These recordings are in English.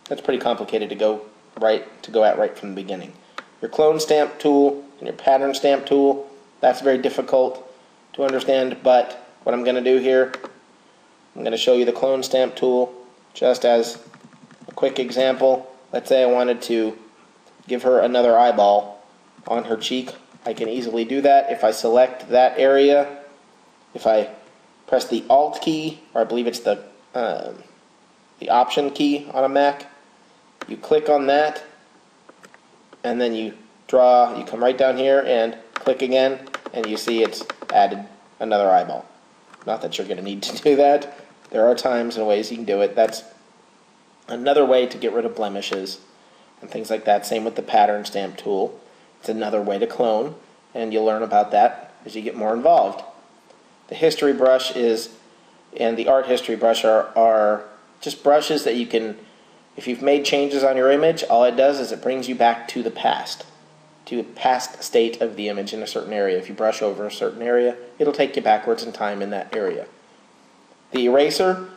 That's pretty complicated to go at right from the beginning. Your clone stamp tool and your pattern stamp tool, that's very difficult to understand, but what I'm going to do here, I'm going to show you the clone stamp tool just as a quick example. Let's say I wanted to give her another eyeball on her cheek. I can easily do that if I select that area. If I press the Alt key, or I believe it's the Option key on a Mac, you click on that, and then you draw. You come right down here and click again, and you see it's added another eyeball. Not that you're going to need to do that. There are times and ways you can do it. That's another way to get rid of blemishes and things like that. Same with the pattern stamp tool. It's another way to clone, and you'll learn about that as you get more involved. The history brush and the art history brush are just brushes that you can, if you've made changes on your image, all it does is it brings you back to the past state of the image in a certain area. If you brush over a certain area, it'll take you backwards in time in that area. The eraser,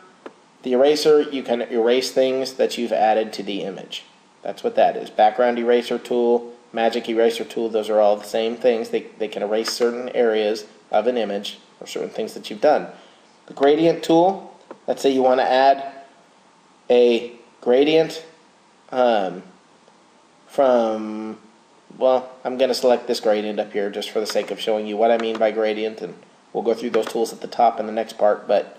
you can erase things that you've added to the image. That's what that is. Background eraser tool, magic eraser tool, those are all the same things. They can erase certain areas of an image or certain things that you've done. The gradient tool, let's say you want to add a gradient from, well, I'm going to select this gradient up here just for the sake of showing you what I mean by gradient, and we'll go through those tools at the top in the next part, but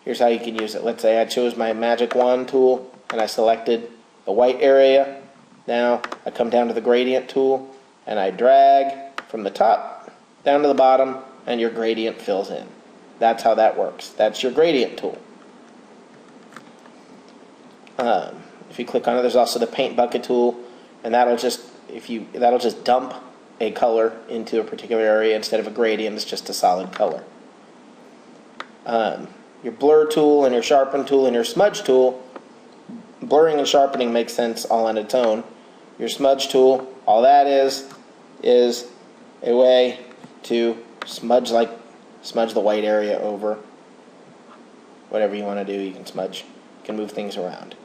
here's how you can use it. Let's say I chose my magic wand tool and I selected the white area. Now I come down to the gradient tool and I drag from the top down to the bottom, and your gradient fills in. That's how that works. That's your gradient tool. If you click on it, there's also the paint bucket tool, and that'll just dump a color into a particular area. Instead of a gradient, it's just a solid color. Your blur tool and your sharpen tool and your smudge tool, blurring and sharpening makes sense all on its own. Your smudge tool, all that is a way to smudge the white area over. Whatever you want to do, you can smudge. You can move things around.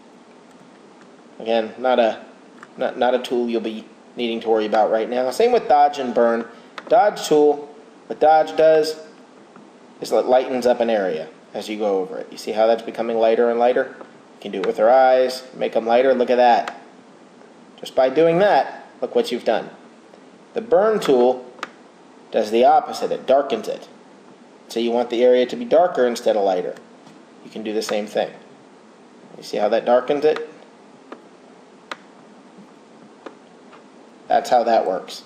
Again, not a tool you'll be needing to worry about right now. Same with dodge and burn. Dodge tool, what dodge does is it lightens up an area as you go over it. You see how that's becoming lighter and lighter? You can do it with your eyes, make them lighter. Look at that. Just by doing that, look what you've done. The burn tool does the opposite. It darkens it. So you want the area to be darker instead of lighter. You can do the same thing. You see how that darkens it? That's how that works.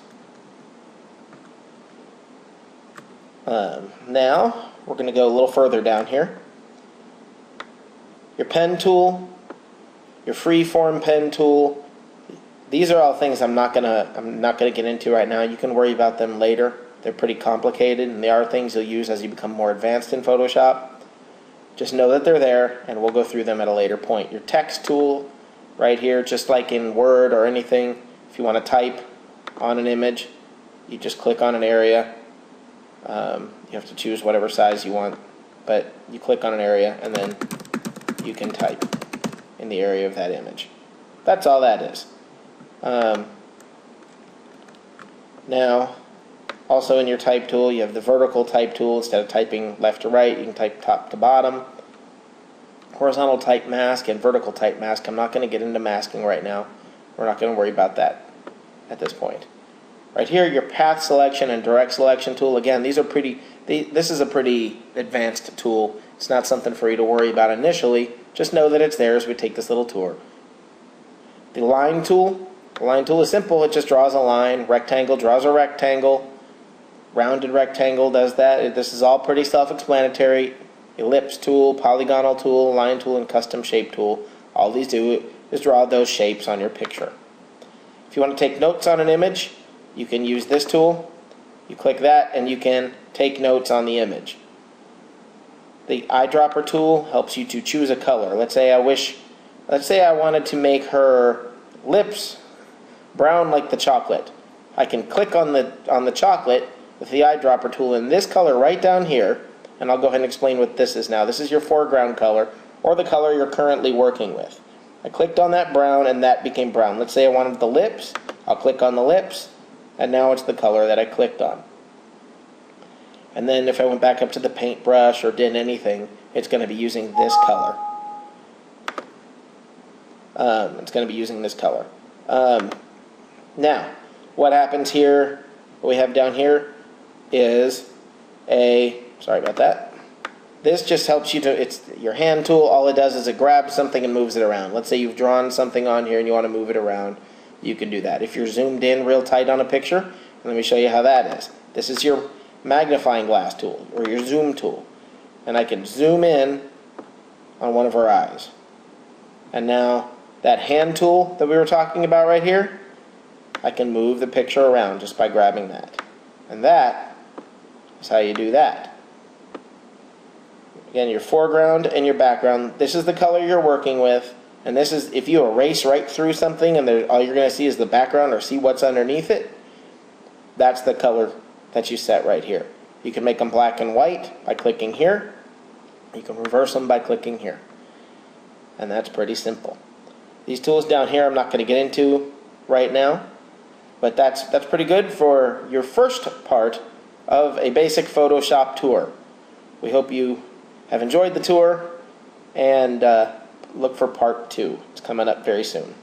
Now, we're going to go a little further down here. Your pen tool, your freeform pen tool, these are all things I'm not gonna get into right now. You can worry about them later. They're pretty complicated, and they are things you'll use as you become more advanced in Photoshop. Just know that they're there, and we'll go through them at a later point. Your text tool, right here, just like in Word or anything, if you want to type on an image, you just click on an area. You have to choose whatever size you want, but you click on an area, and then you can type in the area of that image. That's all that is. Now, also in your type tool, you have the vertical type tool. Instead of typing left to right, you can type top to bottom. Horizontal type mask and vertical type mask. I'm not going to get into masking right now. We're not going to worry about that at this point. Right here, your path selection and direct selection tool. Again, this is a pretty advanced tool. It's not something for you to worry about initially. Just know that it's there as we take this little tour. The line tool. The line tool is simple. It just draws a line. Rectangle draws a rectangle. Rounded rectangle does that. This is all pretty self-explanatory. Ellipse tool, polygonal tool, line tool, and custom shape tool. All these do is draw those shapes on your picture. If you want to take notes on an image, you can use this tool. You click that and you can take notes on the image. The eyedropper tool helps you to choose a color. Let's say I wanted to make her lips brown like the chocolate. I can click on the chocolate with the eyedropper tool in this color right down here, and I'll go ahead and explain what this is now. This is your foreground color, or the color you're currently working with. I clicked on that brown and that became brown. Let's say I wanted the lips. I'll click on the lips and now it's the color that I clicked on. And then if I went back up to the paintbrush or did anything, it's going to be using this color. It's going to be using this color. Now, what happens here, what we have down here is sorry about that. This just helps you to, it's your hand tool. All it does is it grabs something and moves it around. Let's say you've drawn something on here and you want to move it around. You can do that. If you're zoomed in real tight on a picture, let me show you how that is. This is your magnifying glass tool or your zoom tool. And I can zoom in on one of her eyes. And now that hand tool that we were talking about right here, I can move the picture around just by grabbing that. And that is how you do that. Again, your foreground and your background. This is the color you're working with. And this is, if you erase right through something and all you're going to see is the background or see what's underneath it, that's the color that you set right here. You can make them black and white by clicking here. You can reverse them by clicking here. And that's pretty simple. These tools down here I'm not going to get into right now, but that's pretty good for your first part of a basic Photoshop tour. We hope you have enjoyed the tour and look for part 2. It's coming up very soon.